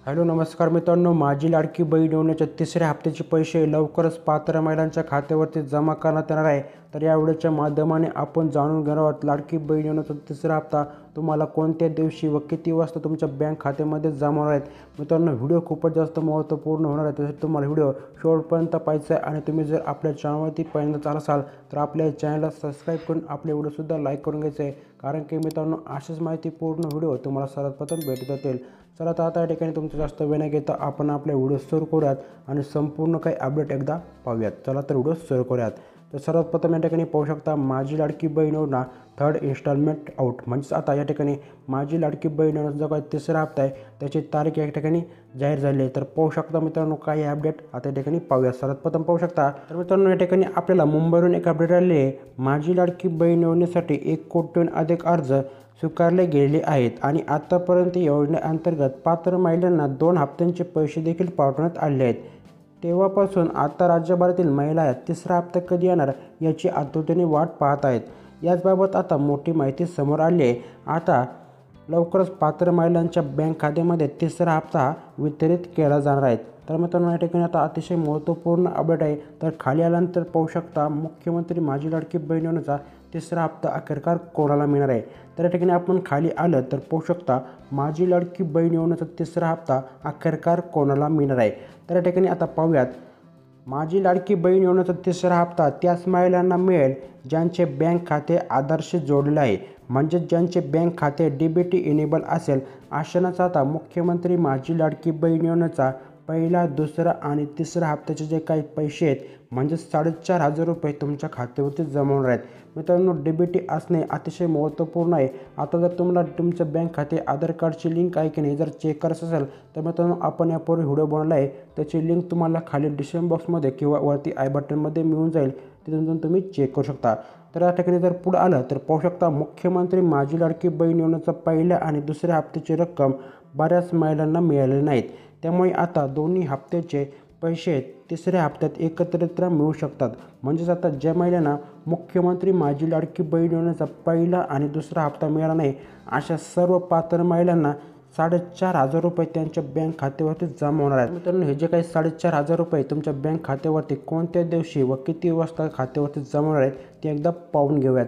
Hello नमस्कार मित्रांनो, माझी लाडकी बहीण योजनेच्या तिसऱ्या हप्त्याचे पैसे लवकरच पात्र महिलांच्या खात्यावरती जमा करण्यात येणार आहे. तर या व्हिडिओच्या माध्यमाने आपण जाणून घेणार आहोत लाडकी बहीण योजनेचा तिसरा हप्ता तुम्हाला कोणत्या दिवशी व किती वाजता तुमच्या बँक खात्यामध्ये जमा होणार आहेत. मित्रांनो, व्हिडिओ खूपच जास्त महत्त्वपूर्ण होणार आहे, त्यासाठी तुम्हाला व्हिडिओ शेवटपर्यंत पाहायचा आहे. आणि तुम्ही जर आपल्या चॅनलवरती पहिल्यांदाच आला असाल तर आपल्या चॅनलला सबस्क्राईब करून आपले व्हिडिओसुद्धा लाईक करून घ्यायचे आहे, कारण की मित्रांनो अशीच माहितीपूर्ण व्हिडिओ तुम्हाला सर्वप्रथम भेटत जातील. चला तर आता या ठिकाणी तुमचं जास्त वेळ न घेता आपण आपल्या व्हिडिओ सुरू करूयात आणि संपूर्ण काही अपडेट एकदा पाहूयात. चला तर व्हिडिओ सुरू करूयात. तर सर्वात प्रथम या ठिकाणी पाहू शकता माझी लाडकी बहीण योजना थर्ड इन्स्टॉलमेंट आउट. म्हणजेच आता या ठिकाणी माझी लाडकी बहीण योजनेचा जो काही तिसरा हप्ता आहे त्याची तारीख या ठिकाणी जाहीर झाली आहे. तर पाहू शकता मित्रांनो काही अपडेट आता या ठिकाणी पाहूया. सर्वात प्रथम पाहू शकता तर मित्रांनो या ठिकाणी आपल्याला मुंबईवरून एक अपडेट आलेली आहे. माझी लाडकी बहीण योजनेसाठी 1 कोटीहून अधिक अर्ज स्वीकारले गेलेले आहेत आणि आतापर्यंत योजनेअंतर्गत पात्र महिलांना 2 हप्त्यांचे पैसे देखील पाठवण्यात आले आहेत. तेव्हापासून आता राज्यभरातील महिला तिसरा हप्ता कधी येणार याची आतुरतेने वाट पाहत आहेत. याचबाबत आता मोठी माहिती समोर आली आहे. आता लवकरच पात्र महिलांच्या बँक खात्यामध्ये तिसरा हप्ता वितरित केला जाणार आहे. तर मित्रांनो या ठिकाणी आता अतिशय महत्त्वपूर्ण अपडेट आहे. तर खाली आल्यानंतर पाहू शकता मुख्यमंत्री माझी लाडकी बहीण योजनेचा तिसरा हप्ता अखेरकार कोणाला मिळणार आहे. तर या ठिकाणी आपण खाली आलं तर पाहू शकता माझी लाडकी बहीण योजनेचा तिसरा हप्ता अखेरकार कोणाला मिळणार आहे. तर या ठिकाणी आता पाहूयात माझी लाडकी बहीण योजनेचा तिसरा हप्ता त्याच महिलांना मिळेल ज्यांचे बँक खाते आधारशी जोडलेले आहे, म्हणजेच ज्यांचे बँक खाते DBT इनेबल असेल अशांनाच आता मुख्यमंत्री माझी लाडकी बहीण योजनेचा पहिला, दुसरा आणि तिसरा हप्त्याचे जे काही पैसे आहेत म्हणजेच 4,500 रुपये तुमच्या खात्यावरती जमा होणार आहेत. मित्रांनो DBT असणे अतिशय महत्त्वपूर्ण आहे. आता जर तुम्हाला तुमचं बँक खाते आधार कार्डची लिंक आहे की नाही जर चेक करायचं असेल तर मित्रांनो आपण यापूर्वी व्हिडिओ बनवला आहे, त्याची लिंक तुम्हाला खाली डिस्क्रिप्शन बॉक्समध्ये किंवा वरती आय बटनमध्ये मिळून जाईल, तिथून तुम्ही चेक करू शकता. तर या ठिकाणी जर पुढे आलं तर पाहू शकता मुख्यमंत्री माझी लाडकी बहीण योजनेचा पहिल्या आणि दुसऱ्या हप्त्याची रक्कम बऱ्याच महिलांना मिळालेली नाहीत. त्यामुळे आता दोन्ही हप्त्याचे पैसे तिसऱ्या हप्त्यात एकत्रित मिळू शकतात. म्हणजेच आता ज्या महिलांना मुख्यमंत्री माझी लाडकी बहीण योजनेचा पहिला आणि दुसरा हप्ता मिळाला नाही अशा सर्व पात्र महिलांना 4,500 रुपये त्यांच्या बँक खात्यावरती जमा होणार आहेत. मित्रांनो हे जे काही 4,500 रुपये तुमच्या बँक खात्यावरती कोणत्या दिवशी व किती वाजता खात्यावरती जमा होणार आहेत ते एकदा पाहून घेऊयात.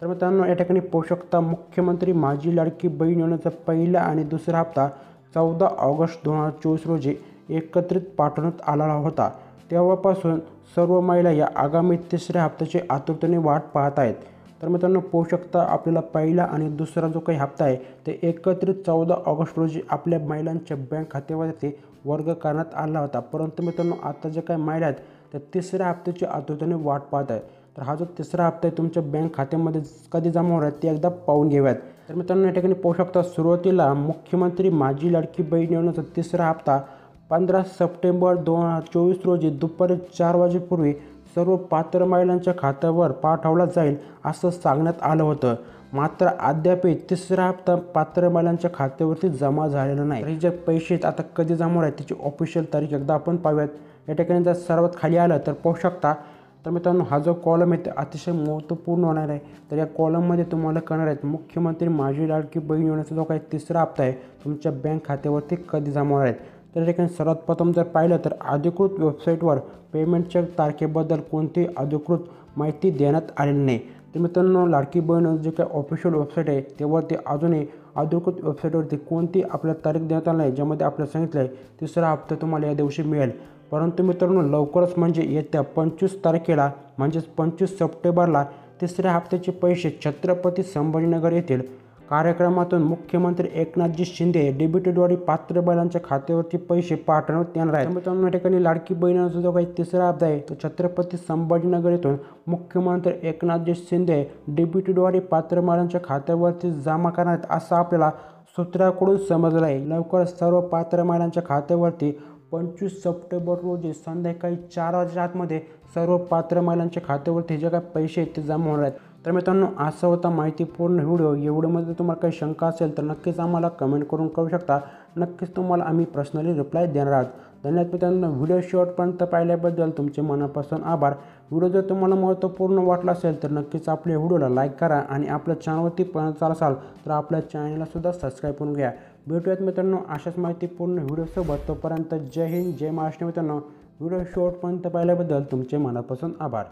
तर मित्रांनो या ठिकाणी पाहू शकता मुख्यमंत्री माझी लाडकी बहीण योजनेचा पहिला आणि दुसरा हप्ता 14 ऑगस्ट 2024 रोजी एकत्रित पाठवण्यात आला होता. तेव्हापासून सर्व महिला या आगामी तिसऱ्या हप्त्याची आतुरतेने वाट पाहत आहेत. तर मित्रांनो पाहू शकता आपल्याला पहिला आणि दुसरा जो काही हप्ता आहे ते एकत्रित 14 ऑगस्ट रोजी आपल्या महिलांच्या बँक खात्यावरती वर्ग करण्यात आला होता. परंतु मित्रांनो आता जे काही महिला आहेत त्या तिसऱ्या हप्त्याची आतुरतेने वाट पाहत आहेत. तर हा जो तिसरा हप्ता आहे तुमच्या बँक खात्यामध्ये कधी जमा होणार आहे ते एकदा पाहून घेऊयात. तर मित्रांनो या ठिकाणी पाहू शकता सुरुवातीला मुख्यमंत्री माझी लाडकी बहीण योजनेचा तिसरा हप्ता 15 सप्टेंबर 2024 रोजी दुपारी 4 वाजेपूर्वी सर्व पात्र महिलांच्या खात्यावर पाठवला जाईल असं सांगण्यात आलं होतं. मात्र अद्याप तिसरा हप्ता पात्र महिलांच्या खात्यावरती जमा झालेला नाही. तर हे जे पैसे आता कधी जमा होणार आहेत त्याची ऑफिशियल तारीख एकदा आपण पाहूयात. या ठिकाणी जर सर्वात खाली आलं तर पाहू शकता तर मित्रांनो हा जो कॉलम आहे ते अतिशय महत्त्वपूर्ण होणार आहे. तर या कॉलममध्ये तुम्हाला कळणार आहेत मुख्यमंत्री माझी लाडकी बहीण योजनेचा जो काही तिसरा हप्ता आहे तुमच्या बँक खात्यावरती कधी जमा होणार आहेत. तर या ठिकाणी सर्वात प्रथम जर पाहिलं तर अधिकृत वेबसाईटवर पेमेंटच्या तारखेबद्दल कोणतीही अधिकृत माहिती देण्यात आलेली नाही. तर मित्रांनो लाडकी बहीण जे काही ऑफिशियल वेबसाईट आहे त्यावरती अजूनही अधिकृत वेबसाईटवरती कोणती आपल्याला तारीख देण्यात आली नाही ज्यामध्ये आपल्याला सांगितलं आहे तिसरा हप्ता तुम्हाला या दिवशी मिळेल. परंतु मित्रांनो लवकरच म्हणजे येत्या 25 तारखेला म्हणजेच 25 सप्टेंबरला तिसऱ्या हप्त्याचे पैसे छत्रपती संभाजीनगर येथील कार्यक्रमातून मुख्यमंत्री एकनाथजी शिंदे DBTद्वारे पात्र महिलांच्या खात्यावरती पैसे पाठवण्यात येणार आहेत. मित्रांनो या ठिकाणी लाडकी बहिणीचा जो काही तिसरा हप्ता आहे तो छत्रपती संभाजीनगर येथून मुख्यमंत्री एकनाथजी शिंदे DBTद्वारे पात्र महिलांच्या खात्यावरती जमा करणार आहेत असं आपल्याला सूत्राकडून समजलं आहे. लवकरच सर्व पात्र महिलांच्या खात्यावरती 25 सप्टेंबर रोजी संध्याकाळी 4 वाजेच्या आतमध्ये सर्व पात्र महिलांच्या खात्यावरती जे काही पैसे आहेत ते जमा होणार आहेत. तर मित्रांनो असा होता माहितीपूर्ण व्हिडिओ. या व्हिडिओमध्ये तुम्हाला काही शंका असेल तर नक्कीच आम्हाला कमेंट करून कळू शकता. नक्कीच तुम्हाला आम्ही पर्सनली रिप्लाय देणार आहोत. धन्यवाद मित्रांनो, व्हिडिओ शेवटपर्यंत पाहिल्याबद्दल तुमचे मनापासून आभार. व्हिडिओ जर तुम्हाला महत्त्वपूर्ण वाटला असेल तर नक्कीच आपल्या व्हिडिओला लाईक करा आणि आपल्या चॅनलवरती पर्यंत असाल तर आपल्या चॅनललासुद्धा सबस्क्राईब करून घ्या. भेटूयात मित्रांनो अशाच माहितीपूर्ण व्हिडिओसोबत. तोपर्यंत जय हिंद, जय महाराष्ट्र. मित्रांनो, व्हिडिओ शेवटपर्यंत पाहिल्याबद्दल तुमचे मनापासून आभार.